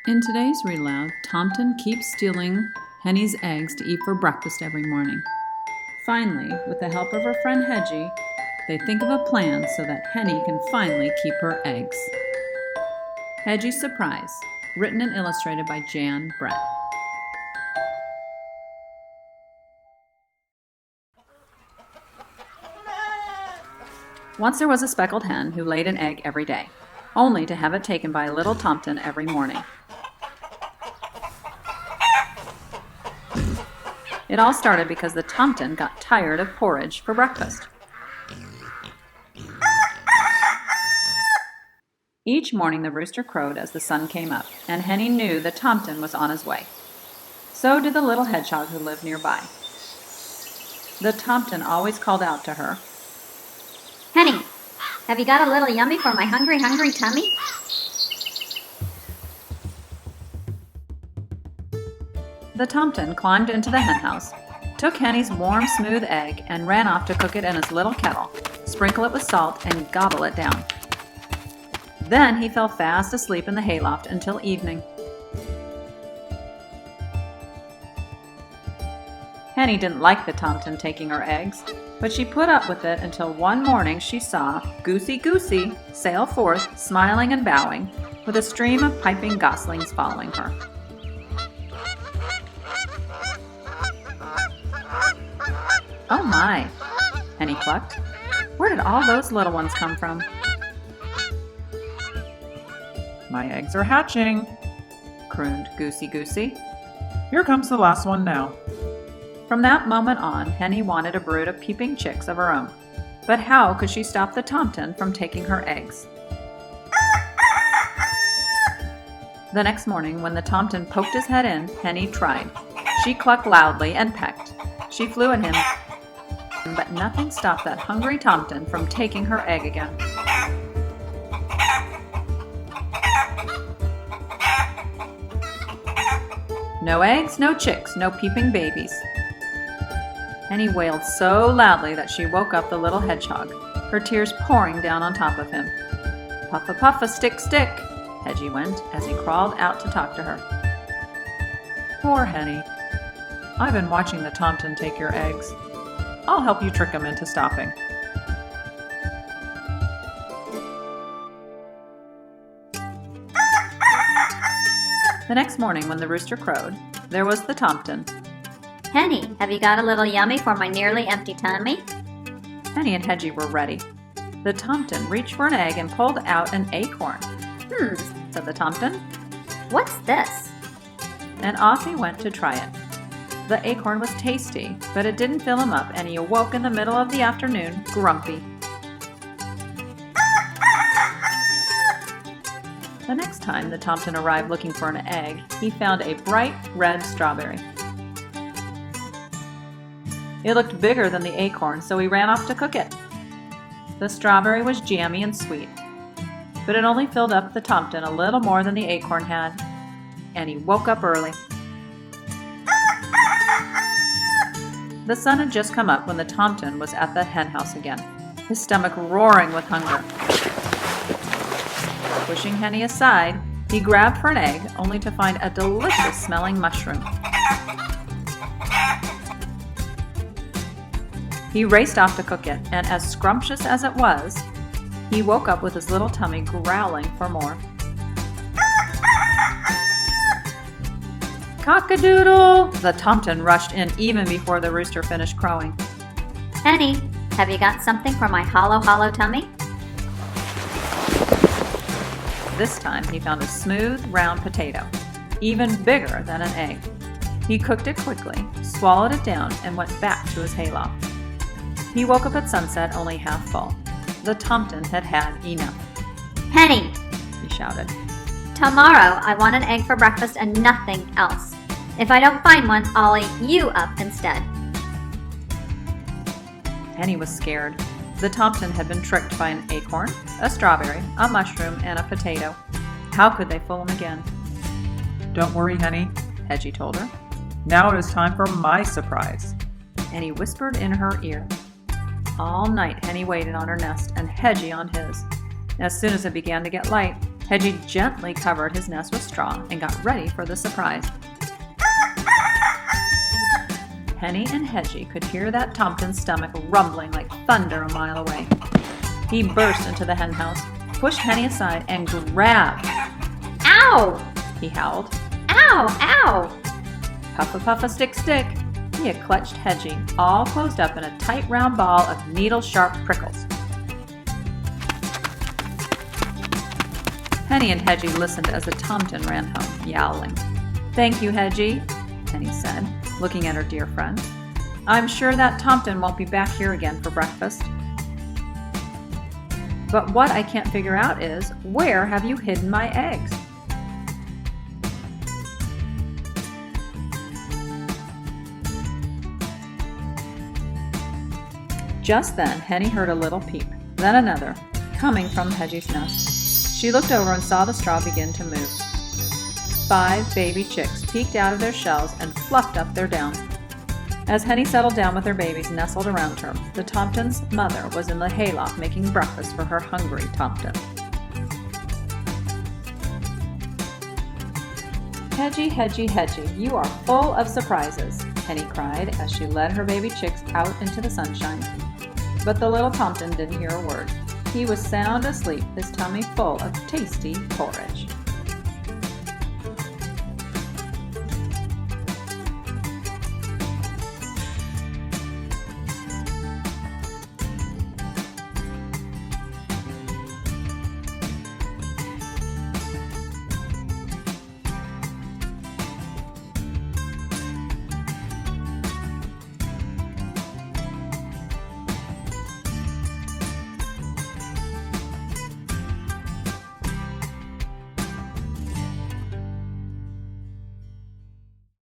In today's read aloud, Tomten keeps stealing Henny's eggs to eat for breakfast every morning. Finally, with the help of her friend Hedgie, they think of a plan so that Henny can finally keep her eggs. Hedgie's Surprise, written and illustrated by Jan Brett. Once there was a speckled hen who laid an egg every day, only to have it taken by little Tomten every morning. It all started because the Tomten got tired of porridge for breakfast. Each morning the rooster crowed as the sun came up, and Henny knew that Tomten was on his way. So did the little hedgehog who lived nearby. The Tomten always called out to her, "Henny, have you got a little yummy for my hungry tummy?" The Tomten climbed into the henhouse, took Henny's warm, smooth egg, and ran off to cook it in his little kettle, sprinkle it with salt, and gobble it down. Then he fell fast asleep in the hayloft until evening. Henny didn't like the Tomten taking her eggs, but she put up with it until one morning she saw Goosey Goosey sail forth, smiling and bowing, with a stream of piping goslings following her. "Oh my," Henny clucked. "Where did all those little ones come from?" "My eggs are hatching," crooned Goosey Goosey. "Here comes the last one now." From that moment on, Henny wanted a brood of peeping chicks of her own. But how could she stop the Tomten from taking her eggs? The next morning, when the Tomten poked his head in, Henny tried. She clucked loudly and pecked. She flew at him, but nothing stopped that hungry Tomten from taking her egg again. No eggs, no chicks, no peeping babies. Henny wailed so loudly that she woke up the little hedgehog, her tears pouring down on top of him. "Puffa puffa stick stick," Hedgie went as he crawled out to talk to her. "Poor Henny. I've been watching the Tomten take your eggs. I'll help you trick him into stopping." The next morning when the rooster crowed, there was the Tomten. "Henny, have you got a little yummy for my nearly empty tummy?" Henny and Hedgie were ready. The Tomten reached for an egg and pulled out an acorn. Said the Tomten. "What's this?" And off he went to try it. The acorn was tasty, but it didn't fill him up, and he awoke in the middle of the afternoon, grumpy. The next time the Tomten arrived looking for an egg, he found a bright red strawberry. It looked bigger than the acorn, so he ran off to cook it. The strawberry was jammy and sweet, but it only filled up the Tomten a little more than the acorn had, and he woke up early. The sun had just come up when the Tomten was at the henhouse again, his stomach roaring with hunger. Pushing Henny aside, he grabbed for an egg, only to find a delicious-smelling mushroom. He raced off to cook it, and as scrumptious as it was, he woke up with his little tummy growling for more. "Cock-a-doodle!" The Tomten rushed in even before the rooster finished crowing. "Henny, have you got something for my hollow tummy?" This time he found a smooth, round potato, even bigger than an egg. He cooked it quickly, swallowed it down, and went back to his hayloft. He woke up at sunset only half full. The Tomten had had enough. "Henny, He shouted. tomorrow I want an egg for breakfast and nothing else. If I don't find one, I'll eat you up instead." Henny was scared. The Tomten had been tricked by an acorn, a strawberry, a mushroom, and a potato. How could they fool him again? "Don't worry, Henny," Hedgie told her. "Now it is time for my surprise." And he whispered in her ear. All night Henny waited on her nest and Hedgie on his. As soon as it began to get light, Hedgie gently covered his nest with straw and got ready for the surprise. Henny and Hedgie could hear that Tompton's stomach rumbling like thunder a mile away. He burst into the hen house, pushed Henny aside, and grabbed. Ow! He howled. Ow! Ow! Puffa puffa stick stick. He had clutched Hedgie, all closed up in a tight round ball of needle-sharp prickles. Henny and Hedgie listened as the Tompton ran home, yowling. "Thank you, Hedgie," Henny said, looking at her dear friend. "I'm sure that Tompton won't be back here again for breakfast. But what I can't figure out is, where have you hidden my eggs?" Just then, Henny heard a little peep, then another, coming from Hedgie's nest. She looked over and saw the straw begin to move. 5 baby chicks peeked out of their shells and fluffed up their down. As Henny settled down with her babies nestled around her, the Tompton's mother was in the hayloft making breakfast for her hungry Tompton. "Hedgie, Hedgie, Hedgie, you are full of surprises," Henny cried as she led her baby chicks out into the sunshine. But the little Tompton didn't hear a word. He was sound asleep, his tummy full of tasty porridge.